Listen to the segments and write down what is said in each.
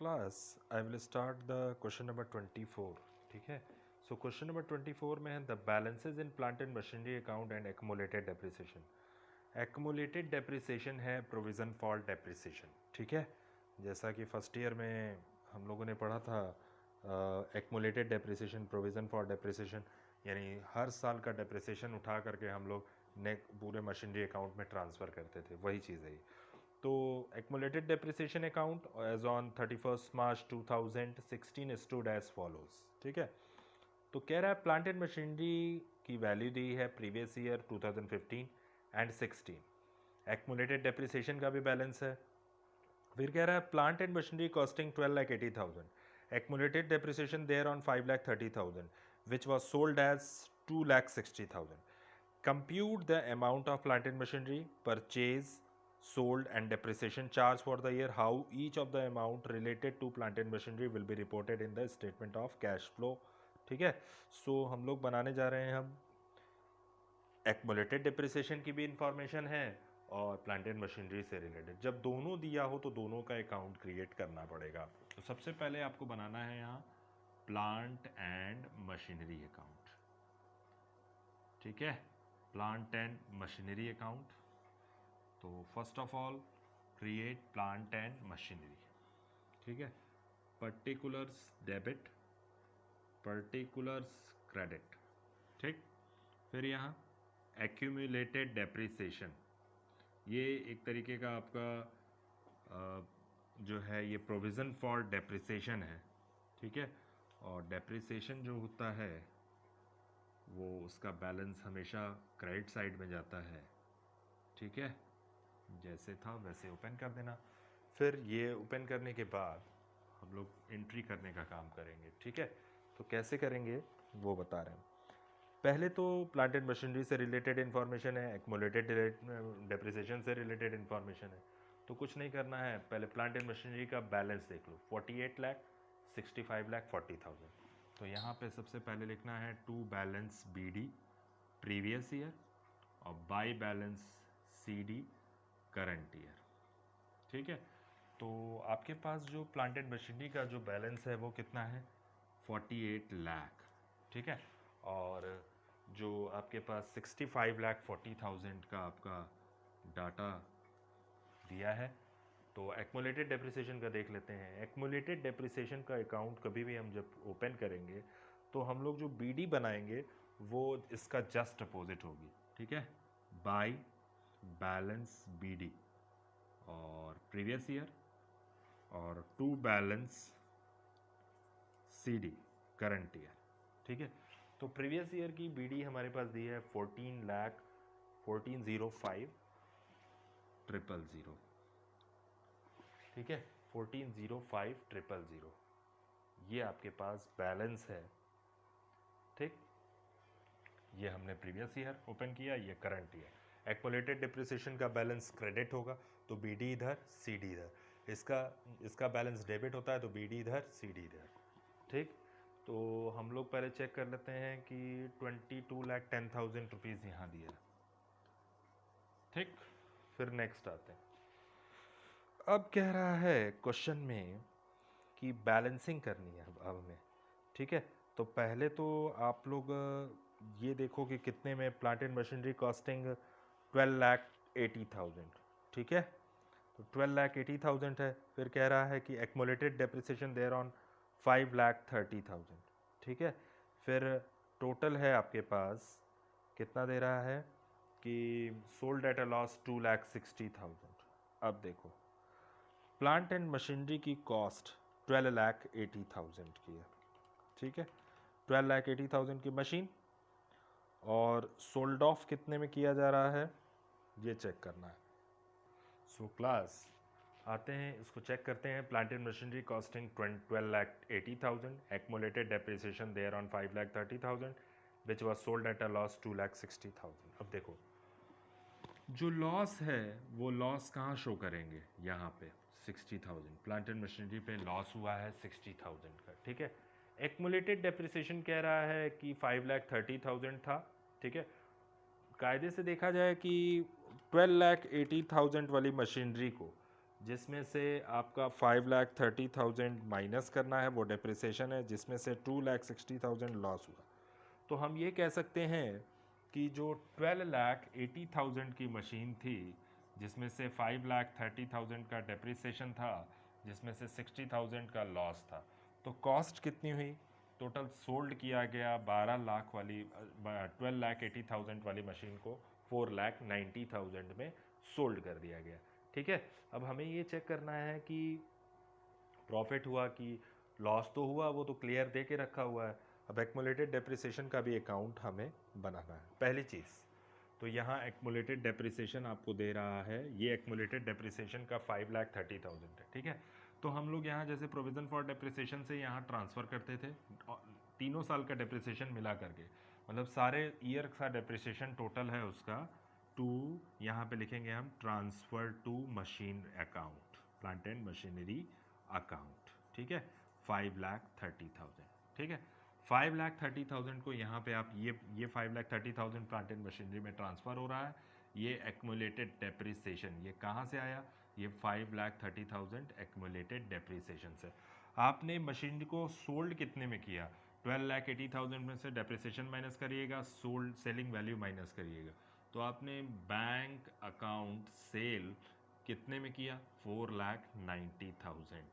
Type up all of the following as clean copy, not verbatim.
class I will start the question number 24. ठीक है. So question number 24 में है the balances in plant and machinery account and accumulated depreciation. Accumulated depreciation है provision for depreciation. ठीक है. जैसा कि फर्स्ट ईयर में हम लोगों ने पढ़ा था accumulated depreciation, provision for depreciation, यानी हर साल का depreciation उठा करके हम लोग पूरे मशीनरी अकाउंट में ट्रांसफ़र करते थे. वही चीज़ है. तो accumulated depreciation account as on 31 March 2016 stood as follows. ठीक है. तो कह रहा है प्लांट एंड मशीनरी की वैल्यू दी है previous year 2015 and 16. Accumulated depreciation का भी बैलेंस है. फिर कह रहा है plant and machinery costing 12,80,000. Accumulated depreciation thereon 5,30,000 which was sold as 2,60,000. Compute the amount of plant and machinery purchase, sold and depreciation charge for the year. How each of the amount related to plant and machinery will be reported in the statement of cash flow. ठीक है. सो हम लोग बनाने जा रहे हैं. हम accumulated depreciation की भी इंफॉर्मेशन है और प्लांट एंड मशीनरी से रिलेटेड. जब दोनों दिया हो तो दोनों का अकाउंट क्रिएट करना पड़ेगा. तो सबसे पहले आपको बनाना है यहाँ प्लांट एंड मशीनरी अकाउंट. ठीक है. Plant and machinery account. तो first of all create plant and machinery. ठीक है. Particulars debit, particulars credit. ठीक. फिर यहाँ एक्यूमुलेटेड डेप्रिसिएशन. ये एक तरीके का आपका जो है ये प्रोविज़न फॉर डेप्रिसिएशन है. ठीक है. और डेप्रिसिएशन जो होता है वो उसका बैलेंस हमेशा क्रेडिट साइड में जाता है. ठीक है. जैसे था वैसे ओपन कर देना. फिर ये ओपन करने के बाद हम लोग एंट्री करने का काम करेंगे. ठीक है. तो कैसे करेंगे वो बता रहे हैं. पहले तो प्लांट एंड मशीनरी से रिलेटेड इन्फॉर्मेशन है, एक्मुलेटेड डेप्रिसिएशन से रिलेटेड इन्फॉर्मेशन है. तो कुछ नहीं करना है. पहले प्लांट एंड मशीनरी का बैलेंस देख लो. 48 लाख, 65 लाख, 40,000. तो यहाँ पे सबसे पहले लिखना है to balance B D previous year और by balance C D current year. ठीक है. तो आपके पास जो प्लांट एंड मशीनरी का जो बैलेंस है वो कितना है? 48 लाख. ठीक है. और जो आपके पास 65,40,000 का आपका डाटा दिया है. तो एक्मुलेटेड डेप्रिसिएशन का देख लेते हैं. एक्मुलेटेड डेप्रिसिएशन का अकाउंट कभी भी हम जब ओपन करेंगे तो हम लोग जो बीडी बनाएंगे वो इसका जस्ट अपोजिट होगी. ठीक है. बाई बैलेंस बीडी और प्रीवियस ईयर और to balance CD current year. ठीक है. तो प्रीवियस ईयर की बीडी हमारे पास दी है 14,05,000. ठीक है. 14,05,000 ये आपके पास बैलेंस है. ठीक. ये हमने प्रीवियस ईयर ओपन किया, ये करंट ईयर. एक्मुलेटेड डिप्रिसिएशन का बैलेंस क्रेडिट होगा तो बीडी इधर, सीडी इधर. इसका बैलेंस डेबिट होता है तो बीडी इधर, सीडी इधर. ठीक. तो हम लोग पहले चेक कर लेते हैं कि 22,10,000 रुपीज़ यहाँ दिया. ठीक. फिर नेक्स्ट आते हैं. अब कह रहा है क्वेश्चन में कि बैलेंसिंग करनी है अब हमें. ठीक है. तो पहले तो आप लोग ये देखो कि कितने में प्लांट एंड मशीनरी कॉस्टिंग 12,80,000. ठीक है. तो 12,80,000 है. फिर कह रहा है कि एक्मुलेटेड डेप्रिसिएशन देयर ऑन 5,30,000. ठीक है. फिर टोटल है आपके पास कितना दे रहा है कि सोल्ड एट अ लॉस 2,60,000. अब देखो प्लांट एंड मशीनरी की कॉस्ट 12,80,000 की है. ठीक है. 12,80,000 की मशीन और सोल्ड ऑफ कितने में किया जा रहा है ये चेक करना है. सो क्लास आते हैं, इसको चेक करते हैं. Plant and machinery costing 12,80,000. Accumulated depreciation thereon 5,30,000 which was sold at a loss 2,60,000. अब देखो जो लॉस है वो लॉस कहाँ शो करेंगे? यहाँ पे 60,000. प्लांट एंड मशीनरी पे लॉस हुआ है 60,000 का. ठीक है. एक्मुलेटेड डेप्रिसिएशन कह रहा है कि 5,30,000 था. ठीक है. कायदे से देखा जाए कि 12,80,000 वाली मशीनरी को जिसमें से आपका 5,30,000 माइनस करना है, वो डेप्रिसिएशन है, जिसमें से 2,60,000 लॉस हुआ। तो हम ये कह सकते हैं कि जो 12,80,000 की मशीन थी, जिसमें से 5,30,000 का डेप्रिसिएशन था, जिसमें से 60,000 का लॉस था, तो कॉस्ट कितनी हुई? टोटल सोल्ड किया गया 12 लाख वाली 12,80,000 वाली मशीन को 4,90,000 में सोल्ड कर दिया गया। ठीक है, अब हमें ये चेक करना है कि प्रॉफिट हुआ कि लॉस तो हुआ, वो तो क्लियर दे के रखा हुआ है। अब एक्मुलेटेड डेप्रिसिएशन का भी अकाउंट हमें बनाना है। पहली चीज़ तो यहाँ एक्मुलेटेड डेप्रिसिएशन आपको दे रहा है, ये एक्मुलेटेड डेप्रिसिएशन का 5,30,000 है। ठीक है, तो हम लोग यहाँ जैसे प्रोविज़न फॉर डेप्रिसिएशन से यहाँ ट्रांसफ़र करते थे तीनों साल का डेप्रिसिएशन मिला करके, मतलब सारे ईयर का डेप्रिसिएशन टोटल है उसका, टू यहाँ पे लिखेंगे हम transfer to machine account, plant and machinery account. ठीक है, 5,30,000। ठीक है, 5,30,000 को यहाँ पे आप ये 5,30,000 प्लांट एंड मशीनरी में ट्रांसफ़र हो रहा है। ये एक्मुलेटेड डेप्रिसिएशन ये कहाँ से आया? ये 5,30,000 एक्मुलेटेड डेप्रिसिएशन से। आपने मशीनरी को सोल्ड कितने में किया? 12,80,000 में से डेप्रिसिएशन माइनस करिएगा, सोल्ड सेलिंग वैल्यू माइनस करिएगा, तो आपने बैंक अकाउंट सेल कितने में किया? 4,90,000 में।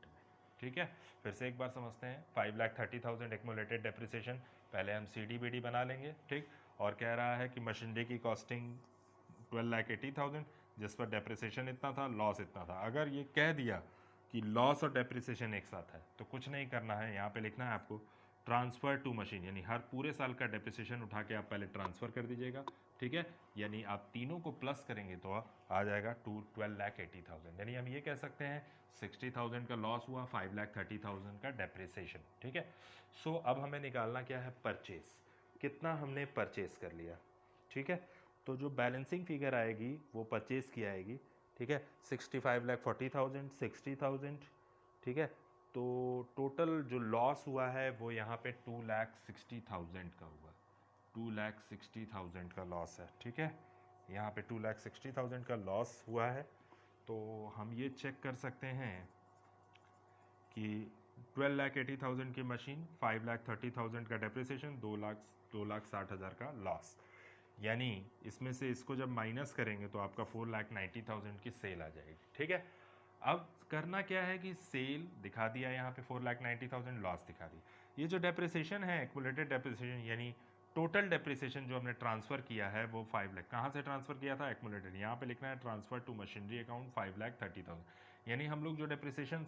ठीक है, फिर से एक बार समझते हैं। 5,30,000 एक्मुलेटेड डेप्रिसिएशन, पहले हम CDBD बना लेंगे। ठीक, और कह रहा है कि मशीनरी की कॉस्टिंग 12,80,000, जिस पर डेप्रिसिएशन इतना था, लॉस इतना था। अगर ये कह दिया कि लॉस और डेप्रिसिएशन एक साथ है, तो कुछ नहीं करना है, यहाँ पे लिखना है आपको ट्रांसफ़र टू मशीन, यानी हर पूरे साल का डेप्रिसिएशन उठा के आप पहले ट्रांसफ़र कर दीजिएगा। ठीक है, यानी आप तीनों को प्लस करेंगे तो आ जाएगा 12,80,000, यानी हम ये कह सकते हैं 60,000 का लॉस हुआ, 5,30,000 का डेप्रिसिएशन। ठीक है, सो अब हमें निकालना क्या है? परचेस, कितना हमने परचेस कर लिया। ठीक है, तो जो बैलेंसिंग फिगर आएगी वो परचेस की आएगी। ठीक है, 65,40,000, 60,000। ठीक है, तो टोटल जो लॉस हुआ है वो यहाँ पे 2,60,000 का हुआ, 2,60,000 का लॉस है। ठीक है, यहाँ पे 2,60,000 का लॉस हुआ है। तो हम ये चेक कर सकते हैं कि 12,80,000 की मशीन, 5,30,000 का डेप्रिसिएशन, 2,60,000 का लॉस, यानी इसमें से इसको जब माइनस करेंगे तो आपका 4,90,000 की सेल आ जाएगी। ठीक है, अब करना क्या है कि सेल दिखा दिया यहाँ पे 4,90,000, लॉस दिखा दी। ये जो डेप्रिसिएशन है एक्मुलेटेड डेप्रिसिएशन, यानी टोटल डेप्रिसिएशन जो हमने ट्रांसफ़र किया है वो 5 लाख, कहाँ से ट्रांसफ़र किया था? एक्मुलेटेड, यहाँ पे लिखना है ट्रांसफ़र टू मशीनरी अकाउंट 5,30,000, यानी हम लोग जो डेप्रिसिएशन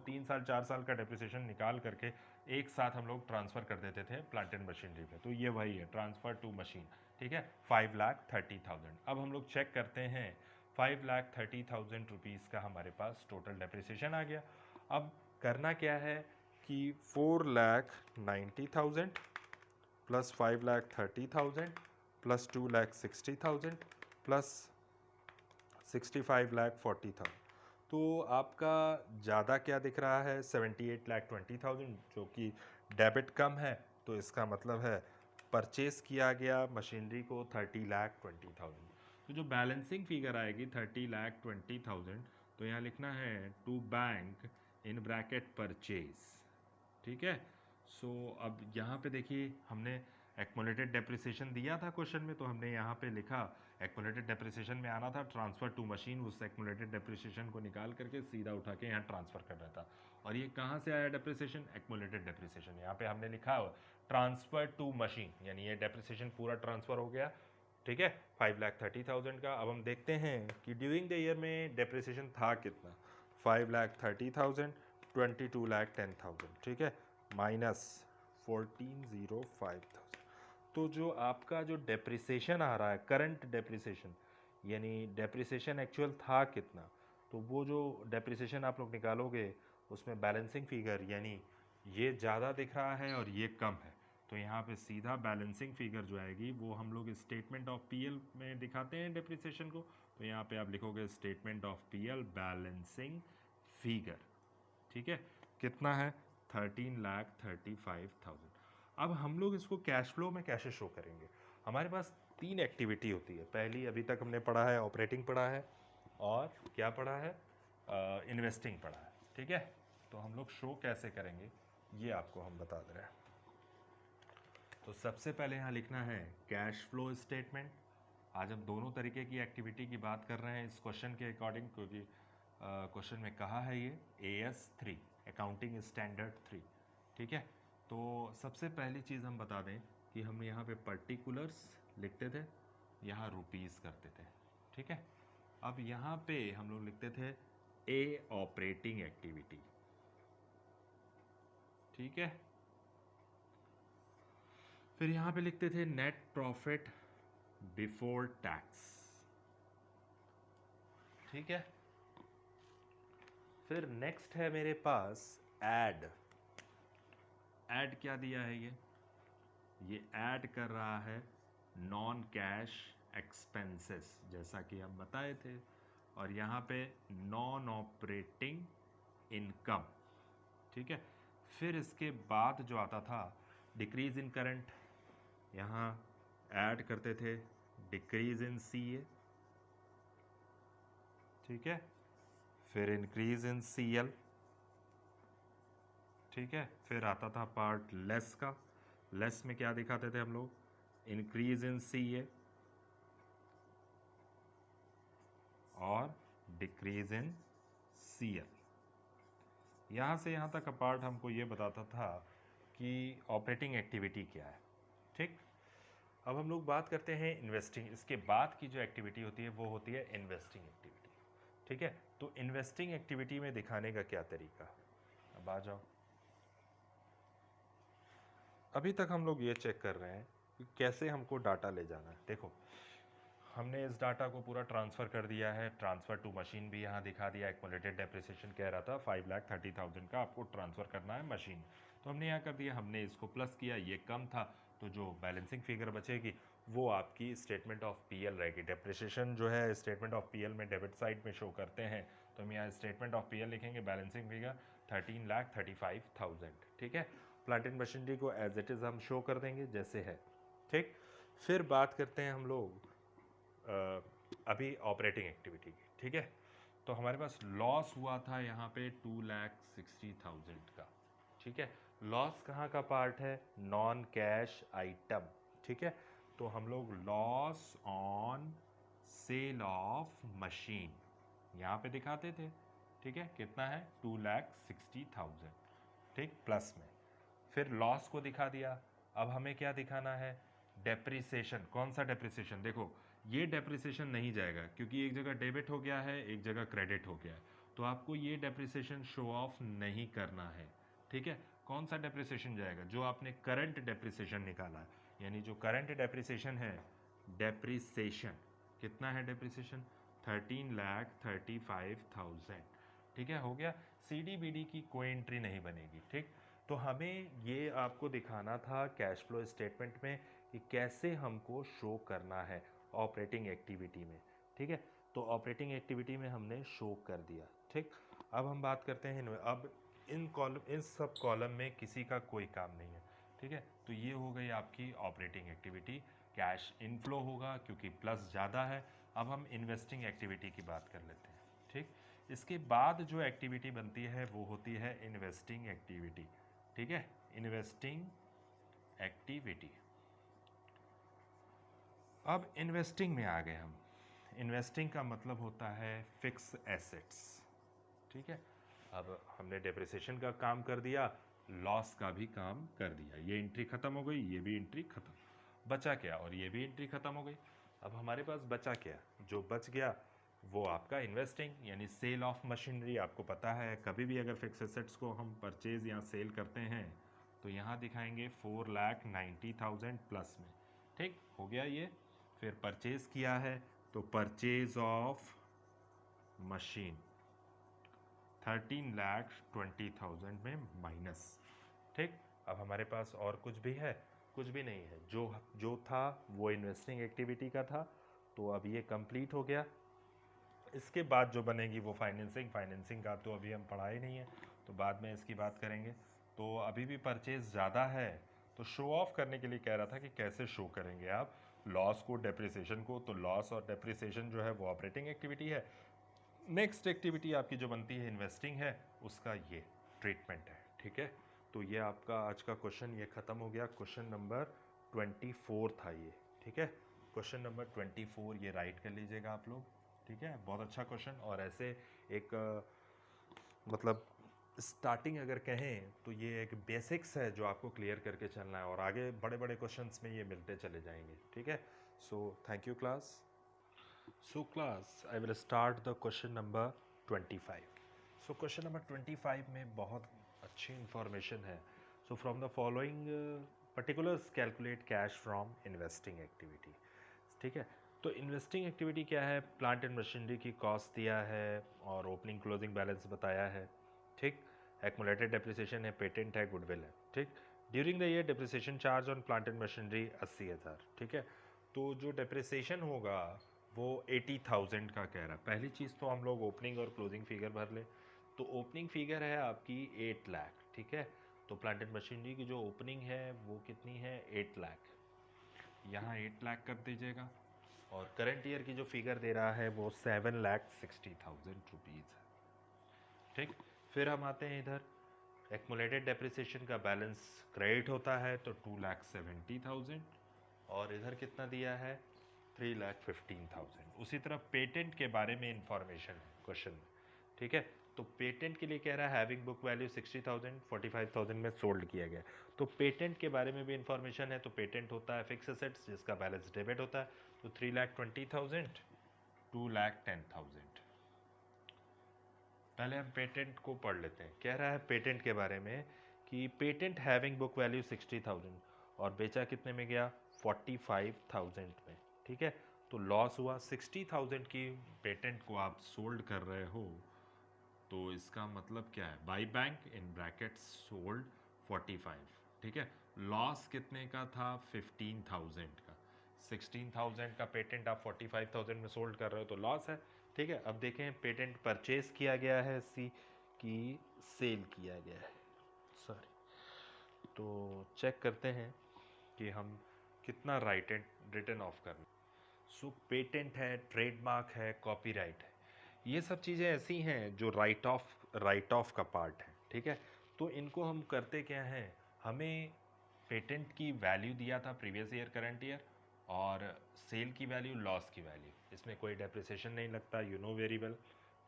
3 साल 4 साल का डेप्रिसिएशन निकाल करके एक साथ हम लोग ट्रांसफ़र कर देते थे प्लांट एंड मशीनरी पे, तो ये वही है ट्रांसफ़र टू मशीन। ठीक है, 5,30,000। अब हम लोग चेक करते हैं 5,30,000 रुपीज़ का हमारे पास टोटल डेप्रिसिएशन आ गया। अब करना क्या है कि 4,90,000 प्लस 5,30,000 प्लस 2,60,000 प्लस 65,40,000, तो आपका ज़्यादा क्या दिख रहा है? 78,20,000, जो कि डेबिट कम है, तो इसका मतलब है परचेस किया गया मशीनरी को 30,20,000। तो जो बैलेंसिंग फिगर आएगी 30,20,000, तो यहाँ लिखना है to bank in bracket purchase. ठीक है, सो अब यहाँ पे देखिए हमने एक्मुलेटेड डेप्रिसिएशन दिया था क्वेश्चन में, तो हमने यहाँ पे लिखा एक्मुलेटेड डेप्रिसिएशन में आना था ट्रांसफ़र टू मशीन, उस एक्मुलेटेड डेप्रिसिएशन को निकाल करके सीधा उठा के यहाँ ट्रांसफ़र करना था। और ये कहाँ से आया डेप्रिसिएशन? एक्मुलेटेड डेप्रिसिएशन, यहाँ पे हमने लिखा ट्रांसफ़र टू मशीन, यानी ये डेप्रिसिएशन पूरा ट्रांसफ़र हो गया। ठीक है, 5,30,000 का। अब हम देखते हैं कि ड्यूरिंग द ईयर में डेप्रिसिएशन था कितना? 5,30,000, 22,10,000। ठीक है, माइनस 14,05,000। तो जो आपका जो डेप्रिसिएशन आ रहा है, करंट डेप्रिसिएशन, यानी डेप्रिसिएशन एक्चुअल था कितना, तो वो जो डेप्रिसिएशन आप लोग निकालोगे उसमें बैलेंसिंग फिगर, यानी ये ज़्यादा दिख रहा है और ये कम है, तो यहाँ पे सीधा बैलेंसिंग फिगर जो आएगी वो हम लोग स्टेटमेंट ऑफ PL में दिखाते हैं डेप्रिसिएशन को, तो यहाँ पे आप लिखोगे statement of PL balancing figure. ठीक है, कितना है? 13,35,000। अब हम लोग इसको कैश फ्लो में कैसे शो करेंगे? हमारे पास 3 एक्टिविटी होती है। पहली अभी तक हमने पढ़ा है ऑपरेटिंग पढ़ा है, और क्या पढ़ा है? इन्वेस्टिंग पढ़ा है, ठीक है। तो हम लोग शो कैसे करेंगे ये आपको हम बता दे रहे हैं। तो सबसे पहले यहाँ लिखना है कैश फ्लो स्टेटमेंट। आज हम दोनों तरीके की एक्टिविटी की बात कर रहे हैं इस क्वेश्चन के अकॉर्डिंग, क्योंकि क्वेश्चन में कहा है ये AS3 अकाउंटिंग स्टैंडर्ड 3, ठीक है। तो सबसे पहली चीज़ हम बता दें कि हम यहाँ पे पर्टिकुलर्स लिखते थे, यहाँ रुपीज़ करते थे, ठीक है। अब यहाँ पे हम लोग लिखते थे ए ऑपरेटिंग एक्टिविटी, ठीक है। फिर यहाँ पे लिखते थे नेट प्रॉफिट बिफोर टैक्स, ठीक है। फिर नेक्स्ट है मेरे पास ऐड क्या दिया है ये ऐड कर रहा है नॉन कैश एक्सपेंसेस, जैसा कि हम बताए थे। और यहाँ पे नॉन ऑपरेटिंग इनकम, ठीक है। फिर इसके बाद जो आता था डिक्रीज इन करंट, यहाँ ऐड करते थे डिक्रीज इन CA, ठीक है। फिर इंक्रीज इन CL, ठीक है। फिर आता था पार्ट लेस का, लेस में क्या दिखाते थे हम लोग, इंक्रीज इन CA और डिक्रीज इन CL। यहाँ से यहाँ तक का पार्ट हमको ये बताता था कि ऑपरेटिंग एक्टिविटी क्या है, ठीक। अब हम लोग बात करते हैं इन्वेस्टिंग। इसके बाद की जो एक्टिविटी होती है वो होती है इन्वेस्टिंग एक्टिविटी, ठीक है। तो इन्वेस्टिंग एक्टिविटी में दिखाने का क्या तरीका, अब आ जाओ। अभी तक हम लोग ये चेक कर रहे हैं कि कैसे हमको डाटा ले जाना है। देखो, हमने इस डाटा को पूरा ट्रांसफ़र कर दिया है, ट्रांसफ़र टू मशीन भी यहाँ दिखा दिया। एक्युमुलेटेड डेप्रिसिएशन कह रहा था 5,30,000 का आपको ट्रांसफ़र करना है मशीन, तो हमने यहाँ कर दिया। हमने इसको प्लस किया, ये कम था, तो जो बैलेंसिंग फिगर बचेगी वो आपकी स्टेटमेंट ऑफ PL रहेगी। डेप्रिसिएशन जो है स्टेटमेंट ऑफ PL में डेबिट साइड में शो करते हैं, तो हम यहाँ स्टेटमेंट ऑफ PL लिखेंगे, बैलेंसिंग फिगर 13,35,000, ठीक है। प्लांट एंड मशीनरी को एज इट इज़ हम शो कर देंगे जैसे है, ठीक। फिर बात करते हैं हम लोग अभी ऑपरेटिंग एक्टिविटी की, ठीक है। तो हमारे पास लॉस हुआ था यहाँ पे 2,60,000 का, ठीक है। लॉस कहाँ का पार्ट है, नॉन कैश आइटम, ठीक है। तो हम लोग loss on sale of machine यहाँ पे दिखाते थे, ठीक है। कितना है, 2,60,000, ठीक, प्लस में। फिर लॉस को दिखा दिया। अब हमें क्या दिखाना है, डेप्रिसिएशन। कौन सा डेप्रिसिएशन, देखो ये डेप्रिसिएशन नहीं जाएगा क्योंकि एक जगह डेबिट हो गया है, एक जगह क्रेडिट हो गया है, तो आपको ये डेप्रिसिएशन शो ऑफ नहीं करना है, ठीक है। कौन सा डेप्रिसिएशन जाएगा, जो आपने करंट डेप्रिसिएशन निकाला है, यानी जो करंट डेप्रिसिएशन है, डेप्रिसिएशन कितना है, डेप्रिसिएशन 13,35,000, ठीक है, हो गया। CDBD की कोई एंट्री नहीं बनेगी, ठीक। तो हमें ये आपको दिखाना था कैश फ्लो स्टेटमेंट में कि कैसे हमको शो करना है ऑपरेटिंग एक्टिविटी में, ठीक है। तो ऑपरेटिंग एक्टिविटी में हमने शो कर दिया, ठीक। अब हम बात करते हैं अब इन सब कॉलम में किसी का कोई काम नहीं है, ठीक है। तो ये हो गई आपकी ऑपरेटिंग एक्टिविटी। कैश इनफ्लो होगा क्योंकि प्लस ज़्यादा है। अब हम इन्वेस्टिंग एक्टिविटी की बात कर लेते हैं, ठीक। इसके बाद जो एक्टिविटी बनती है वो होती है इन्वेस्टिंग एक्टिविटी, ठीक है। इन्वेस्टिंग एक्टिविटी, अब इन्वेस्टिंग में आ गए हम। इन्वेस्टिंग का मतलब होता है फिक्स एसेट्स, ठीक है। अब हमने डेप्रिसिएशन का काम कर दिया, लॉस का भी काम कर दिया, ये एंट्री खत्म हो गई, ये भी एंट्री खत्म, बचा क्या, और ये भी एंट्री खत्म हो गई। अब हमारे पास बचा क्या, जो बच गया वो आपका इन्वेस्टिंग यानी सेल ऑफ मशीनरी। आपको पता है कभी भी अगर फिक्स एसेट्स को हम परचेज या सेल करते हैं तो यहाँ दिखाएंगे 4,90,000 प्लस में, ठीक हो गया ये। फिर परचेज किया है तो परचेज ऑफ मशीन 13,20,000 में माइनस, ठीक। अब हमारे पास और कुछ भी है, कुछ भी नहीं है। जो था वो इन्वेस्टिंग एक्टिविटी का था, तो अब ये कंप्लीट हो गया। इसके बाद जो बनेगी वो फाइनेंसिंग का तो अभी हम पढ़ा ही नहीं है, तो बाद में इसकी बात करेंगे। तो अभी भी परचेज ज़्यादा है, तो शो ऑफ करने के लिए कह रहा था कि कैसे शो करेंगे आप लॉस को, डेप्रिसिएशन को। तो लॉस और डेप्रिसिएशन जो है वो ऑपरेटिंग एक्टिविटी है, नेक्स्ट एक्टिविटी आपकी जो बनती है इन्वेस्टिंग है, उसका ये ट्रीटमेंट है, ठीक है। तो ये आपका आज का क्वेश्चन ये ख़त्म हो गया। क्वेश्चन नंबर 24 था ये, ठीक है। क्वेश्चन नंबर 24 ये राइट कर लीजिएगा आप लोग, ठीक है। बहुत अच्छा क्वेश्चन, और ऐसे एक मतलब स्टार्टिंग अगर कहें तो ये एक बेसिक्स है जो आपको क्लियर करके चलना है, और आगे बड़े बड़े क्वेश्चंस में ये मिलते चले जाएंगे, ठीक है। So thank you class. So class, I will start the question number 25. So question number 25 में बहुत अच्छी इंफॉर्मेशन है। So from the following particulars calculate cash from investing activity. ठीक है। तो इन्वेस्टिंग एक्टिविटी क्या है? प्लांट एंड मशीनरी की कॉस्ट दिया है और ओपनिंग क्लोजिंग बैलेंस बताया है, ठीक। एक्मुलेटेड डेप्रिसिएशन है, पेटेंट है, गुडविल है, ठीक। During the year depreciation charge on plant and machinery 80,000, ठीक है। तो जो डेप्रिसिएशन होगा वो 80,000 का कह रहा है। पहली चीज़ तो हम लोग ओपनिंग और क्लोजिंग फिगर भर ले। तो ओपनिंग फिगर है आपकी 8 लाख, ठीक है। तो प्लांट एंड मशीनरी की जो ओपनिंग है वो कितनी है? 8 लाख। यहाँ 8 लाख कर दीजिएगा, और करंट ईयर की जो फिगर दे रहा है वो 7,60,000 रुपीज़ है, ठीक। फिर हम आते हैं इधर, एक्मुलेटेड डेप्रिसिएशन का बैलेंस क्रेडिट होता है तो 2,70,000, और इधर कितना दिया है? 3,15,000। उसी तरह पेटेंट के बारे में इंफॉर्मेशन है क्वेश्चन में, ठीक है। तो पेटेंट के लिए कह रहा है हैविंग बुक वैल्यू 60,000, 45,000 में सोल्ड किया गया। तो पेटेंट के बारे में भी इंफॉर्मेशन है। तो पेटेंट होता है फिक्स एसेट्स जिसका बैलेंस डेबिट होता है। तो 3,20,000, 2,10,000। पहले हम पेटेंट को पढ़ लेते हैं। कह रहा है पेटेंट के बारे में कि पेटेंट हैविंग बुक वैल्यू 60,000 और बेचा कितने में गया? 45,000 में, ठीक है। तो लॉस हुआ। 60,000 की पेटेंट को आप सोल्ड कर रहे हो, तो इसका मतलब क्या है? By bank in bracket sold 45, ठीक है। लॉस कितने का था? 15,000 का। 16,000 का पेटेंट आप 45,000 में सोल्ड कर रहे हो तो लॉस है, ठीक है। अब देखें, पेटेंट परचेज किया गया है, सी की सेल किया गया है, सॉरी। तो चेक करते हैं कि हम कितना रिटर्न ऑफ करना। सो पेटेंट है, ट्रेडमार्क है, कॉपीराइट है, ये सब चीज़ें ऐसी हैं जो राइट ऑफ का पार्ट है, ठीक है। तो इनको हम करते क्या हैं? हमें पेटेंट की वैल्यू दिया था प्रीवियस ईयर, करंट ईयर, और सेल की वैल्यू, लॉस की वैल्यू, इसमें कोई डेप्रिसिएशन नहीं लगता, यू नो वेरी वेल,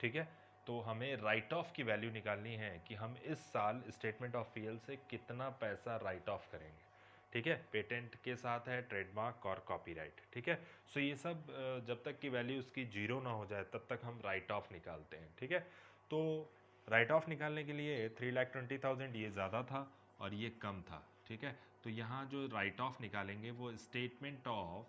ठीक है। तो हमें राइट ऑफ की वैल्यू निकालनी है कि हम इस साल स्टेटमेंट ऑफ पीएल से कितना पैसा राइट ऑफ करेंगे, ठीक है। पेटेंट के साथ है ट्रेडमार्क और कॉपीराइट, ठीक है। सो ये सब जब तक की वैल्यू उसकी जीरो ना हो जाए तब तक हम राइट ऑफ निकालते हैं, ठीक है। तो राइट ऑफ निकालने के लिए 3,20,000 ये ज़्यादा था और ये कम था, ठीक है। तो यहाँ जो राइट ऑफ निकालेंगे वो स्टेटमेंट ऑफ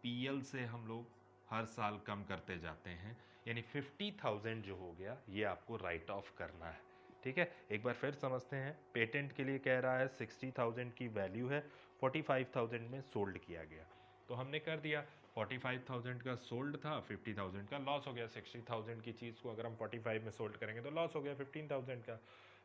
पीएल से हम लोग हर साल कम करते जाते हैं, यानी 50,000 जो हो गया ये आपको राइट ऑफ करना है, ठीक है। एक बार फिर समझते हैं। पेटेंट के लिए कह रहा है 60,000 की वैल्यू है, 45,000 में सोल्ड किया गया, तो हमने कर दिया। 45,000 का सोल्ड था, 50,000 का लॉस हो गया। 60,000 की चीज़ को अगर हम 45 में सोल्ड करेंगे तो लॉस हो गया 15,000 का।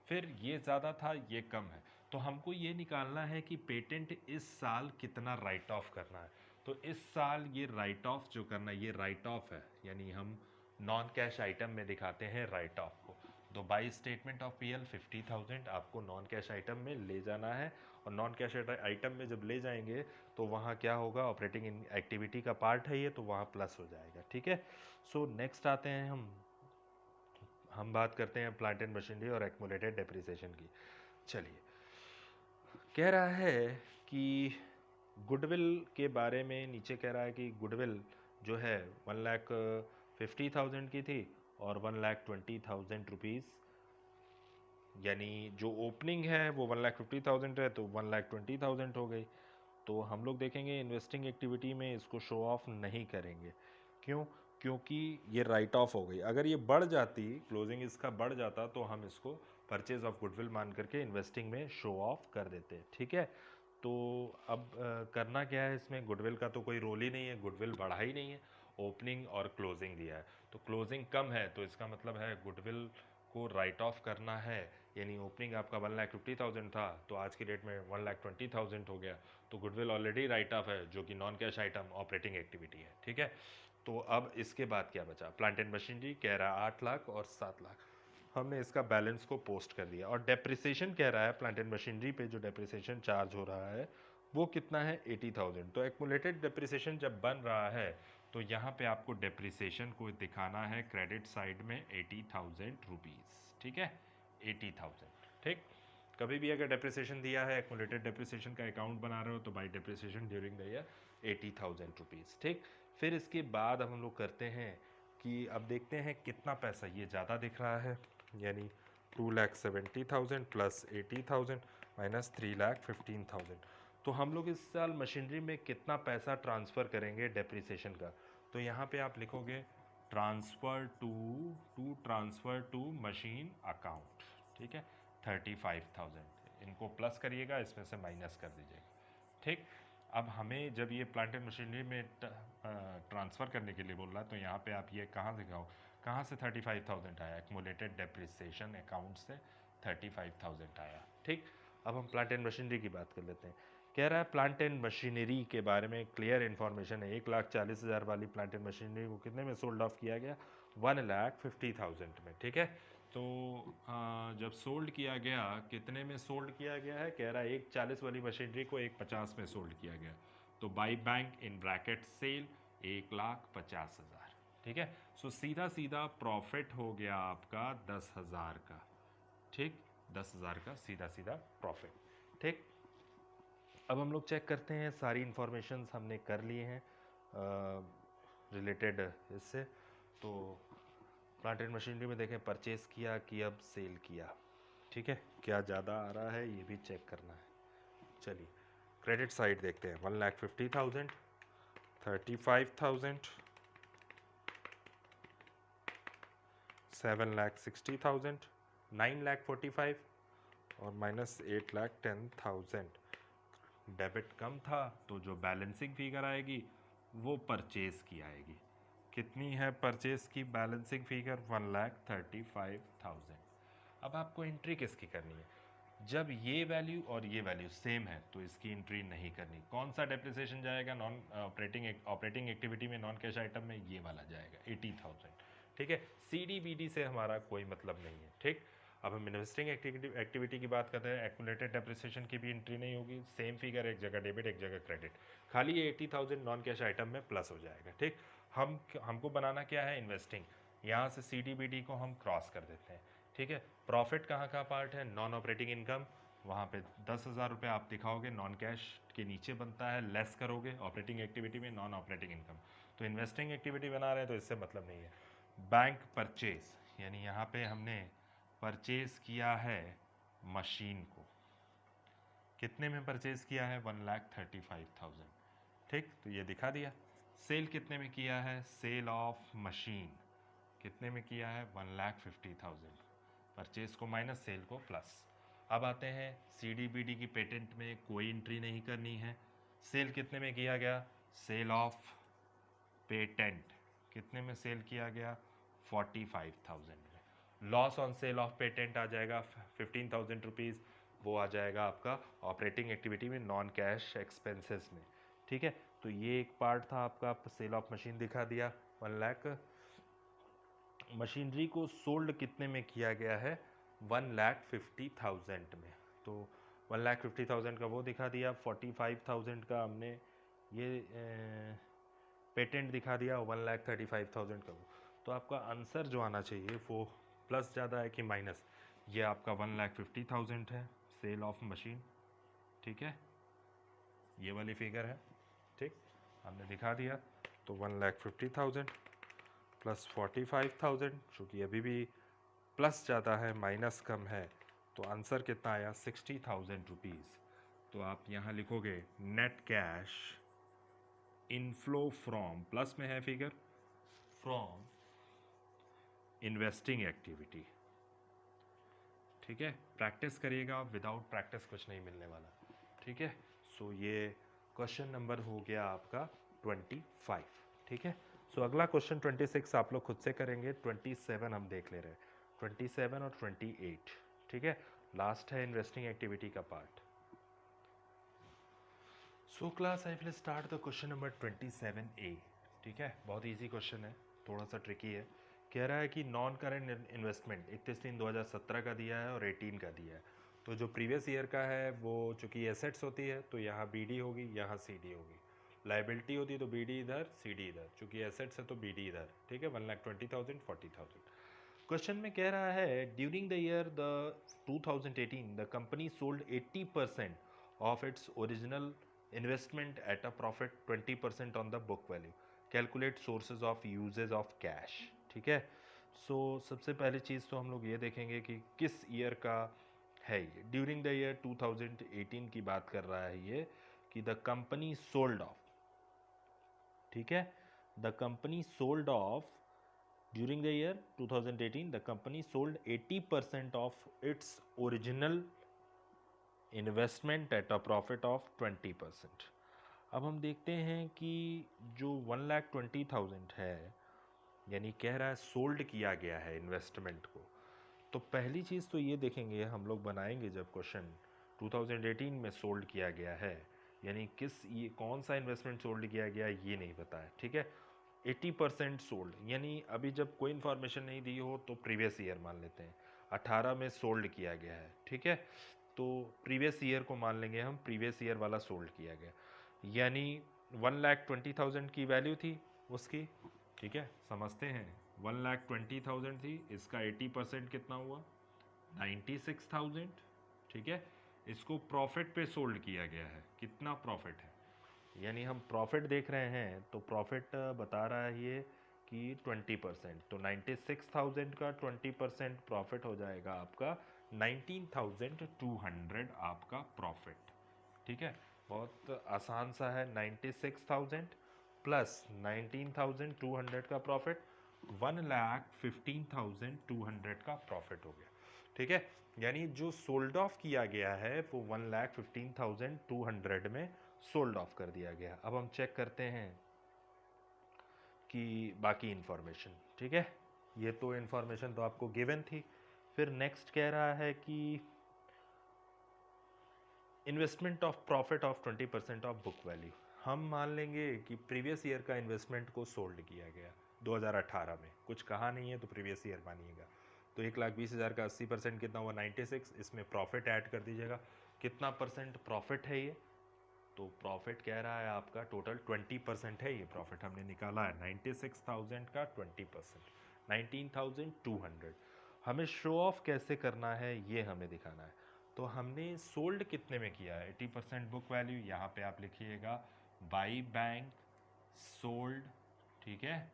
फिर ये ज़्यादा था, ये कम है, तो हमको ये निकालना है कि पेटेंट इस साल कितना राइट ऑफ करना है। तो इस साल ये राइट ऑफ जो करना है, ये राइट ऑफ है, यानी हम नॉन कैश आइटम में दिखाते हैं राइट ऑफ को। तो बाई स्टेटमेंट ऑफ पीएल 50,000 आपको नॉन कैश आइटम में ले जाना है, और नॉन कैश आइटम में जब ले जाएंगे तो वहाँ क्या होगा? ऑपरेटिंग एक्टिविटी का पार्ट है ये, तो वहाँ प्लस हो जाएगा, ठीक है। सो नेक्स्ट आते हैं हम बात करते हैं प्लांट एंड मशीनरी और एक्मुलेटेड डेप्रिसिएशन की। चलिए, कह रहा है कि गुडविल के बारे में नीचे कह रहा है कि गुडविल जो है 1,50,000 की थी और 1,20,000 रुपीज़, यानी जो ओपनिंग है वो 1,50,000 है तो 1,20,000 हो गई। तो हम लोग देखेंगे इन्वेस्टिंग एक्टिविटी में इसको शो ऑफ नहीं करेंगे। क्यों? क्योंकि ये राइट ऑफ हो गई। अगर ये बढ़ जाती, क्लोजिंग इसका बढ़ जाता, तो हम इसको परचेज ऑफ गुडविल मान करके इन्वेस्टिंग में शो ऑफ कर देते, ठीक है। तो अब करना क्या है इसमें? गुडविल का तो कोई रोल ही नहीं है, गुडविल बढ़ा ही नहीं है, ओपनिंग और क्लोजिंग दिया है। तो क्लोजिंग कम है तो इसका मतलब है गुडविल को राइट ऑफ करना है, यानी ओपनिंग आपका 1,50,000 था तो आज की डेट में 1,20,000 हो गया। तो गुडविल ऑलरेडी राइट ऑफ है, जो कि non cash item operating activity है, ठीक है। तो अब इसके बाद क्या बचा, प्लांट एंड मशीनरी कह रहा है 8 लाख और 7 लाख, हमने इसका बैलेंस को पोस्ट कर दिया। और डेप्रिसिएशन कह रहा है प्लांट एंड मशीनरी पे जो डेप्रिसिएशन चार्ज हो रहा है वो कितना है 80,000। तो एक्मुलेटेड डेप्रिसिएशन जब बन रहा है तो यहाँ पे आपको डेप्रिसिएशन को दिखाना है क्रेडिट साइड में 80,000 रुपीज़, ठीक है, 80,000, ठीक। कभी भी अगर डेप्रिसिएशन दिया है, एक्मुलेटेड डेप्रिसिएशन का अकाउंट बना रहे हो तो by depreciation during the year 80,000 rupees, ठीक। फिर इसके बाद हम लोग करते हैं कि अब देखते हैं कितना पैसा ये ज़्यादा दिख रहा है, यानी 2,70,000 प्लस 80,000 माइनस 3,15,000। तो हम लोग इस साल मशीनरी में कितना पैसा ट्रांसफ़र करेंगे डेप्रिसिएशन का, तो यहाँ पे आप लिखोगे ट्रांसफ़र टू मशीन अकाउंट, ठीक है, 35,000। इनको प्लस करिएगा, इसमें से माइनस कर दीजिएगा, ठीक। अब हमें जब ये प्लांट एंड मशीनरी में ट्रांसफ़र करने के लिए बोल रहा है तो यहाँ पे आप ये कहाँ से गाओ, कहाँ से 35,000 आया, एक्मुलेटेड डेप्रिसिएशन अकाउंट से 35,000 आया, ठीक। अब हम प्लांट एंड मशीनरी की बात कर लेते हैं। कह रहा है प्लांट एंड मशीनरी के बारे में क्लियर इन्फॉर्मेशन है, 1,40,000 वाली प्लांट एंड मशीनरी को कितने में सोल्ड ऑफ किया गया, 1,50,000 में, ठीक है। तो जब सोल्ड किया गया, कितने में सोल्ड किया गया है, कह रहा है 1,40 वाली मशीनरी को 1,50 में सोल्ड किया गया, तो by bank in bracket sale 1,50,000, ठीक है। सो सीधा सीधा प्रॉफिट हो गया आपका 10,000 का, ठीक, 10,000 का सीधा सीधा प्रॉफिट, ठीक। अब हम लोग चेक करते हैं, सारी इंफॉर्मेशन हमने कर लिए हैं रिलेटेड इससे। तो प्लांट एंड मशीनरी में देखें परचेस किया कि अब सेल किया, ठीक है, क्या ज़्यादा आ रहा है ये भी चेक करना है। चलिए क्रेडिट साइड देखते हैं, 1,50,000, 35,000, 7,60,000, 9,45,000 और माइनस 8,10,000। डेबिट कम था तो जो बैलेंसिंग फिगर आएगी वो परचेज की आएगी। कितनी है परचेज की बैलेंसिंग फिगर, 1,35,000। अब आपको एंट्री किसकी करनी है, जब ये वैल्यू और ये वैल्यू सेम है तो इसकी एंट्री नहीं करनी। कौन सा डेप्रिसिएशन जाएगा, नॉन ऑपरेटिंग एक्टिविटी में, नॉन कैश आइटम में ये वाला जाएगा 80,000, ठीक है। CDBD से हमारा कोई मतलब नहीं है, ठीक। अब हम इन्वेस्टिंग एक्टिविटी की बात करते हैं, एक्मुलेटेड डेप्रिसिएशन की भी एंट्री नहीं होगी, सेम फिगर, एक जगह डेबिट एक जगह क्रेडिट, खाली ये 80,000 नॉन कैश आइटम में प्लस हो जाएगा, ठीक। हमको बनाना क्या है, इन्वेस्टिंग, यहाँ से CDBD को हम क्रॉस कर देते हैं, ठीक है। प्रॉफिट कहाँ का पार्ट है, नॉन ऑपरेटिंग इनकम, वहाँ पे 10,000 रुपये आप दिखाओगे, नॉन कैश के नीचे बनता है, लेस करोगे ऑपरेटिंग एक्टिविटी में नॉन ऑपरेटिंग इनकम। तो इन्वेस्टिंग एक्टिविटी बना रहे हैं तो इससे मतलब नहीं है। बैंक परचेज, यानी यहाँ पे हमने परचेज किया है मशीन को, कितने में परचेज किया है, 1,35,000, ठीक, तो ये दिखा दिया। सेल कितने में किया है, सेल ऑफ मशीन कितने में किया है, 1,50,000, परचेज को माइनस सेल को प्लस। अब आते हैं CDBD की पेटेंट में कोई एंट्री नहीं करनी है। सेल कितने में किया गया, सेल ऑफ पेटेंट कितने में सेल किया गया, 45,000 में। Loss on sale of patent आ जाएगा 15,000 रुपीज़, वो आ जाएगा आपका ऑपरेटिंग एक्टिविटी में नॉन कैश एक्सपेंसेस में, ठीक है। तो ये एक पार्ट था आपका, सेल ऑफ मशीन दिखा दिया 1 लाख। मशीनरी को सोल्ड कितने में किया गया है, 1,50,000 में, तो 1,50,000 का वो दिखा दिया, 45,000 का हमने ये पेटेंट दिखा दिया, 1,35,000 का वो। तो आपका आंसर जो आना चाहिए वो प्लस ज़्यादा है कि माइनस, ये आपका 1,50,000 है सेल ऑफ मशीन, ठीक है, ये वाली फिगर है, ठीक, हमने दिखा दिया। तो 1,50,000 प्लस 45,000, चूँकि अभी भी प्लस ज़्यादा है माइनस कम है, तो आंसर कितना आया, 60,000 रुपीज़। तो आप यहाँ लिखोगे net cash inflow from, plus में है फिगर, फ्रॉम इन्वेस्टिंग एक्टिविटी, ठीक है। प्रैक्टिस करिएगा, विदाउट प्रैक्टिस कुछ नहीं मिलने वाला, ठीक है। सो ये क्वेश्चन नंबर हो गया आपका 25, ठीक है। सो अगला क्वेश्चन 26 आप लोग खुद से करेंगे, 27 हम देख ले रहे हैं, 27 और 28, ठीक है, लास्ट है इन्वेस्टिंग एक्टिविटी का part. So class I will start the question number 27A, ठीक है, बहुत इजी क्वेश्चन है, थोड़ा सा ट्रिकी है। कह रहा है कि नॉन करेंट इन्वेस्टमेंट 31/3/2017 का दिया है और 18 का दिया है। तो जो प्रीवियस ईयर का है वो चूंकि एसेट्स होती है तो यहाँ बीडी होगी, यहाँ सीडी होगी। लाइबिलिटी होती है तो बीडी इधर, सीडी इधर, चूंकि एसेट्स है तो बीडी इधर। ठीक है, 1,20,000, 40,000। क्वेश्चन में कह रहा है during the year the 2018 the company sold 80% of its original investment at a profit 20% on the book value. Calculate sources of uses of cash. ठीक है, सो सबसे पहली चीज़ तो हम लोग ये देखेंगे कि किस ईयर का है ये। ड्यूरिंग द ईयर 2018 की बात कर रहा है ये कि द कंपनी सोल्ड ऑफ, ठीक है, the company sold off during the year 2018 the company sold 80% of its original investment at a profit of 20%। अब हम देखते हैं कि जो 1,20,000 है, यानी कह रहा है सोल्ड किया गया है इन्वेस्टमेंट को। तो पहली चीज़ तो ये देखेंगे हम लोग बनाएंगे जब क्वेश्चन 2018 में सोल्ड किया गया है, यानी किस ये कौन सा इन्वेस्टमेंट सोल्ड किया गया ये नहीं पता है। ठीक है, 80% सोल्ड, यानी अभी जब कोई इन्फॉर्मेशन नहीं दी हो तो प्रीवियस ईयर मान लेते हैं। 18 में सोल्ड किया गया है, ठीक है, तो प्रीवियस ईयर को मान लेंगे हम, प्रीवियस ईयर वाला सोल्ड किया गया, यानी 1,20,000 की वैल्यू थी उसकी। ठीक है, समझते हैं, 1,20,000 थी, इसका 80% कितना हुआ, 96,000। ठीक है, इसको प्रॉफिट पे सोल्ड किया गया है। कितना प्रॉफिट है, यानी हम प्रॉफिट देख रहे हैं तो प्रॉफिट बता रहा है ये कि 20%, तो 96,000 का 20% प्रॉफिट हो जाएगा आपका 19,200 आपका प्रॉफिट। ठीक है, बहुत आसान सा है। 96,000 प्लस 19,200 का प्रॉफिट, 1,15,200 का प्रॉफिट हो गया। ठीक है, यानी जो सोल्ड ऑफ किया गया है वो 1,15,200 में सोल्ड ऑफ कर दिया गया। अब हम चेक करते हैं कि बाकी इन्फॉर्मेशन। ठीक है, ये तो इन्फॉर्मेशन तो आपको गिवन थी। फिर नेक्स्ट कह रहा है कि investment of profit of 20% of book value. हम मान लेंगे कि प्रीवियस ईयर का इन्वेस्टमेंट को सोल्ड किया गया 2018 में, कुछ कहा नहीं है तो प्रीवियस ईयर मानिएगा। तो 1,20,000 का 80% कितना हुआ, 96। इसमें प्रॉफिट ऐड कर दीजिएगा। कितना परसेंट प्रॉफिट है ये, तो प्रॉफिट कह रहा है आपका टोटल 20% है। ये प्रॉफिट हमने निकाला है 96,000 का 20%, 19,200। हमें शो ऑफ कैसे करना है ये हमें दिखाना है। तो हमने सोल्ड कितने में किया है, 80% बुक वैल्यू, यहाँ पे आप लिखिएगा बाई बैंक सोल्ड। ठीक है,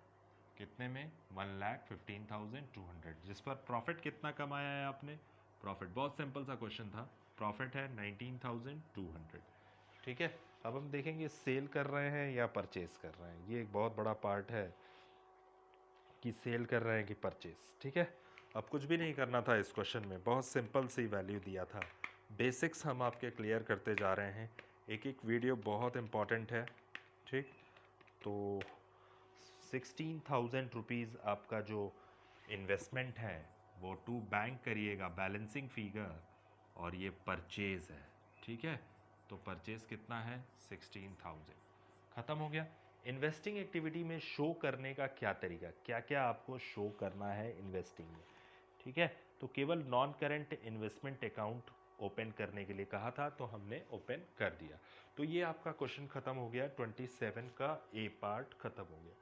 कितने में, 1,15,200, जिस पर प्रॉफिट कितना कमाया है आपने। प्रॉफिट बहुत सिंपल सा क्वेश्चन था, प्रॉफिट है 19,200। ठीक है, अब हम देखेंगे सेल कर रहे हैं या परचेज कर रहे हैं। ये एक बहुत बड़ा पार्ट है कि सेल कर रहे हैं कि परचेज। ठीक है, अब कुछ भी नहीं करना था इस क्वेश्चन में, बहुत सिंपल सी वैल्यू दिया था। बेसिक्स हम आपके क्लियर करते जा रहे हैं, एक एक वीडियो बहुत इम्पॉर्टेंट है। ठीक, तो 16,000 रुपीज़ आपका जो इन्वेस्टमेंट है वो टू बैंक करिएगा, बैलेंसिंग फिगर, और ये परचेज है। ठीक है, तो परचेज कितना है, 16,000। ख़त्म हो गया। इन्वेस्टिंग एक्टिविटी में शो करने का क्या तरीका, क्या क्या आपको शो करना है इन्वेस्टिंग में। ठीक है, तो केवल non current investment account open करने के लिए कहा था तो हमने ओपन कर दिया। तो ये आपका क्वेश्चन ख़त्म हो गया, 27 का ए पार्ट ख़त्म हो गया।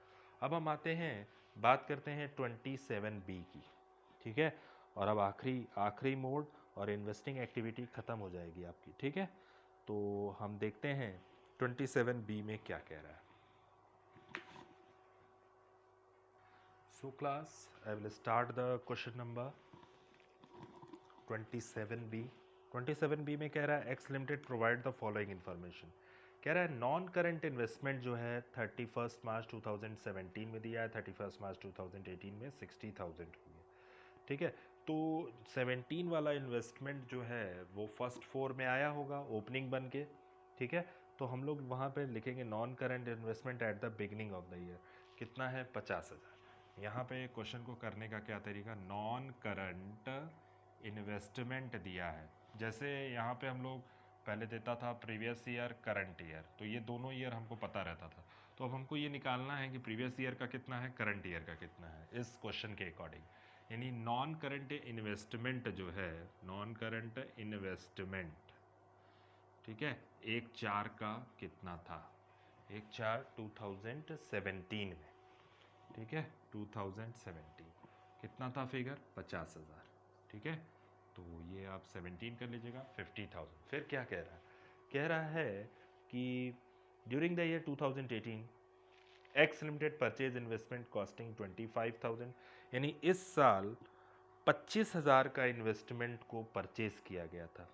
अब हम आते हैं, बात करते हैं 27B की। ठीक है, और अब आखिरी मोड और इन्वेस्टिंग एक्टिविटी ख़त्म हो जाएगी आपकी। ठीक है, तो हम देखते हैं 27B में क्या कह रहा है। So class, I will start the question number 27B। 27B में कह रहा है x limited provide the following information. कह रहा है नॉन करंट इन्वेस्टमेंट जो है 31 मार्च 2017 में दिया है, 31 मार्च 2018 में 60,000 हुई है। ठीक है, तो 17 वाला इन्वेस्टमेंट जो है वो फर्स्ट 4 में आया होगा ओपनिंग बन के। ठीक है, तो हम लोग वहाँ पे लिखेंगे non current investment at the beginning of the year, कितना है, 50,000। यहाँ पे क्वेश्चन को करने का क्या तरीका, नॉन करंट इन्वेस्टमेंट दिया है, जैसे यहाँ पे हम लोग पहले देता था प्रीवियस ईयर करंट ईयर, तो ये दोनों ईयर हमको पता रहता था। तो अब हमको ये निकालना है कि प्रीवियस ईयर का कितना है, करंट ईयर का कितना है, इस क्वेश्चन के अकॉर्डिंग। यानी नॉन करंट इन्वेस्टमेंट जो है, नॉन करंट इन्वेस्टमेंट, ठीक है, 1/4 का कितना था, 1/4 2017 में, ठीक है, 2017 कितना था फिगर, 50,000, ठीक है। तो ये आप 17 कर लीजिएगा, 50,000। फिर क्या कह रहा है कि during the year 2018 x limited purchase investment costing 25,000, यानी इस साल 25,000 का इन्वेस्टमेंट को परचेज किया गया था।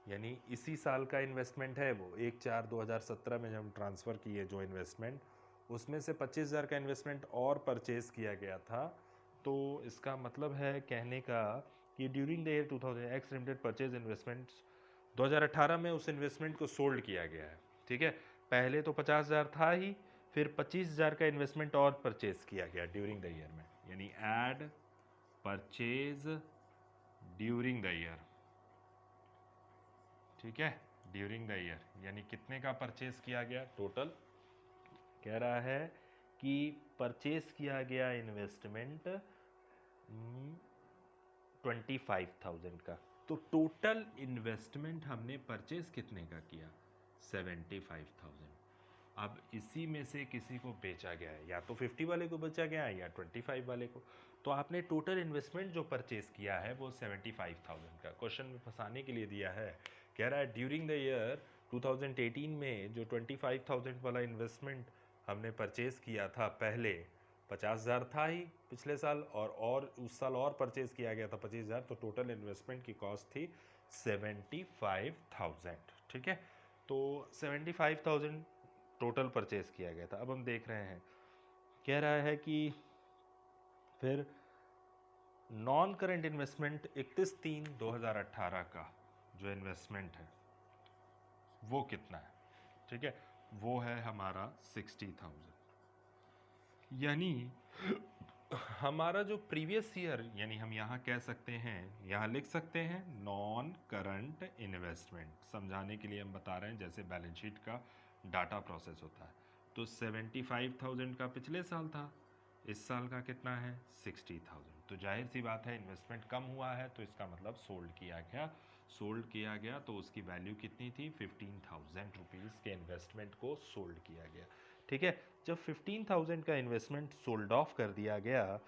यानी इसी साल का इन्वेस्टमेंट है वो, 1/4/2017 में जब हम ट्रांसफ़र किए जो इन्वेस्टमेंट, उसमें से 25,000 का इन्वेस्टमेंट और परचेज किया गया था। तो इसका मतलब है कहने का कि during the year 2000 x limited purchase investments 2018 में उस इन्वेस्टमेंट को सोल्ड किया गया है, ठीक है। पहले तो 50,000 था ही, फिर 25,000 का इन्वेस्टमेंट और परचेज किया गया ड्यूरिंग द ईयर में, यानी add purchase during the year, ठीक है, ड्यूरिंग द ईयर, यानी कितने का परचेज किया गया टोटल, कह रहा है कि परचेज किया गया इन्वेस्टमेंट 25,000 का। तो टोटल इन्वेस्टमेंट हमने परचेज कितने का किया, 75,000। अब इसी में से किसी को बेचा गया है, या तो 50 वाले को बेचा गया है या 25 वाले को। तो आपने टोटल इन्वेस्टमेंट जो परचेज किया है वो 75,000 का, क्वेश्चन में फंसाने के लिए दिया है। कह रहा है ड्यूरिंग द ईयर 2018 में जो 25,000 वाला इन्वेस्टमेंट हमने परचेज किया था, पहले 50,000 था ही पिछले साल, और उस साल और परचेज किया गया था 25,000, तो टोटल इन्वेस्टमेंट की कॉस्ट थी 75,000, ठीक है। तो 75,000 टोटल परचेज किया गया था। अब हम देख रहे हैं, कह रहा है कि फिर नॉन करंट इन्वेस्टमेंट 31/3/2018 का जो इन्वेस्टमेंट है वो कितना है, ठीक है, वो है हमारा 60,000। यानी हमारा जो प्रीवियस ईयर, यानी हम यहाँ कह सकते हैं, यहाँ लिख सकते हैं नॉन करंट इन्वेस्टमेंट, समझाने के लिए हम बता रहे हैं जैसे बैलेंस शीट का डाटा प्रोसेस होता है। तो 75,000 का पिछले साल था, इस साल का कितना है 60,000। तो जाहिर सी बात है इन्वेस्टमेंट कम हुआ है, तो इसका मतलब सोल्ड किया गया, तो उसकी वैल्यू कितनी थी, 15,000 रुपीज़ के इन्वेस्टमेंट को सोल्ड किया गया, ठीक है। जब 15,000 का इन्वेस्टमेंट सोल्ड ऑफ कर दिया गया,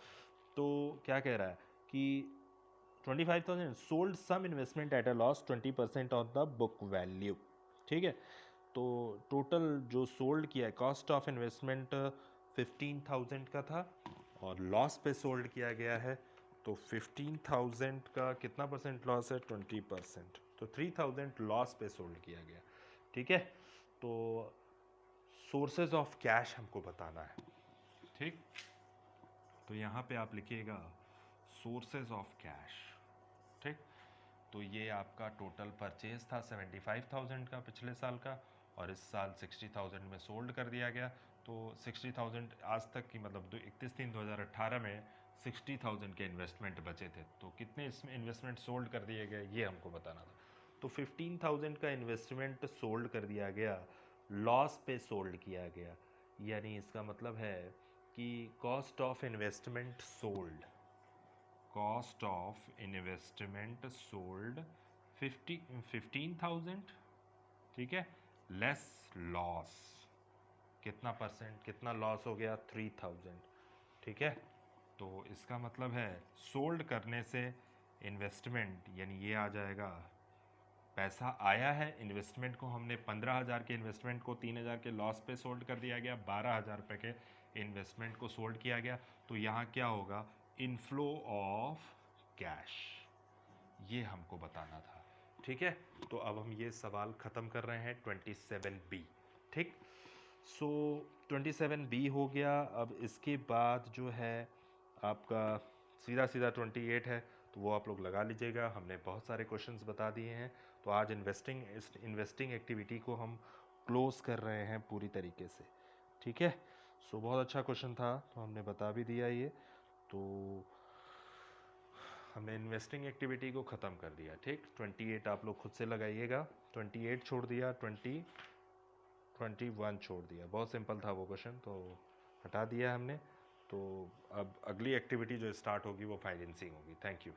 तो क्या कह रहा है कि 25,000 sold some investment at a loss 20% of the book value, ठीक है। तो टोटल जो सोल्ड किया है, कॉस्ट ऑफ इन्वेस्टमेंट 15,000 का था और लॉस पे सोल्ड किया गया है, तो 15,000 का कितना परसेंट लॉस है, 20%, तो 3,000 लॉस पे सोल्ड किया गया, ठीक है। तो सोर्सेज ऑफ कैश हमको बताना है, ठीक। तो यहाँ पे आप लिखिएगा सोर्सेज ऑफ कैश, ठीक। तो ये आपका टोटल परचेज था 75,000 का पिछले साल का, और इस साल 60,000 में सोल्ड कर दिया गया। तो 60,000 आज तक की, मतलब 31/3/2018 में 60,000 के इन्वेस्टमेंट बचे थे, तो कितने इसमें इन्वेस्टमेंट सोल्ड कर दिए गए ये हमको बताना था। तो 15,000 का इन्वेस्टमेंट सोल्ड कर दिया गया, लॉस पे सोल्ड किया गया, यानी इसका मतलब है कि cost of investment sold, cost of investment sold 15,000, ठीक है, लेस लॉस, कितना परसेंट, कितना लॉस हो गया, 3,000, ठीक है। तो इसका मतलब है सोल्ड करने से इन्वेस्टमेंट, यानी ये आ जाएगा, पैसा आया है, इन्वेस्टमेंट को हमने 15,000 के इन्वेस्टमेंट को 3,000 के लॉस पे सोल्ड कर दिया गया, 12,000 रुपये के इन्वेस्टमेंट को सोल्ड किया गया, तो यहाँ क्या होगा, इनफ्लो ऑफ कैश, ये हमको बताना था, ठीक है। तो अब हम ये सवाल ख़त्म कर रहे हैं 27B, ठीक। सो 27B हो गया। अब इसके बाद जो है आपका सीधा 28 है, तो वो आप लोग लगा लीजिएगा। हमने बहुत सारे क्वेश्चंस बता दिए हैं, तो आज इन्वेस्टिंग एक्टिविटी को हम क्लोज कर रहे हैं पूरी तरीके से, ठीक है। सो बहुत अच्छा क्वेश्चन था, तो हमने बता भी दिया ये, तो हमने इन्वेस्टिंग एक्टिविटी को ख़त्म कर दिया, ठीक। 28 आप लोग खुद से लगाइएगा, 28 छोड़ दिया, 29 21 छोड़ दिया। बहुत सिंपल था वो क्वेश्चन, तो हटा दिया हमने। तो अब अगली एक्टिविटी जो स्टार्ट होगी वो फाइनेंसिंग होगी। Thank you.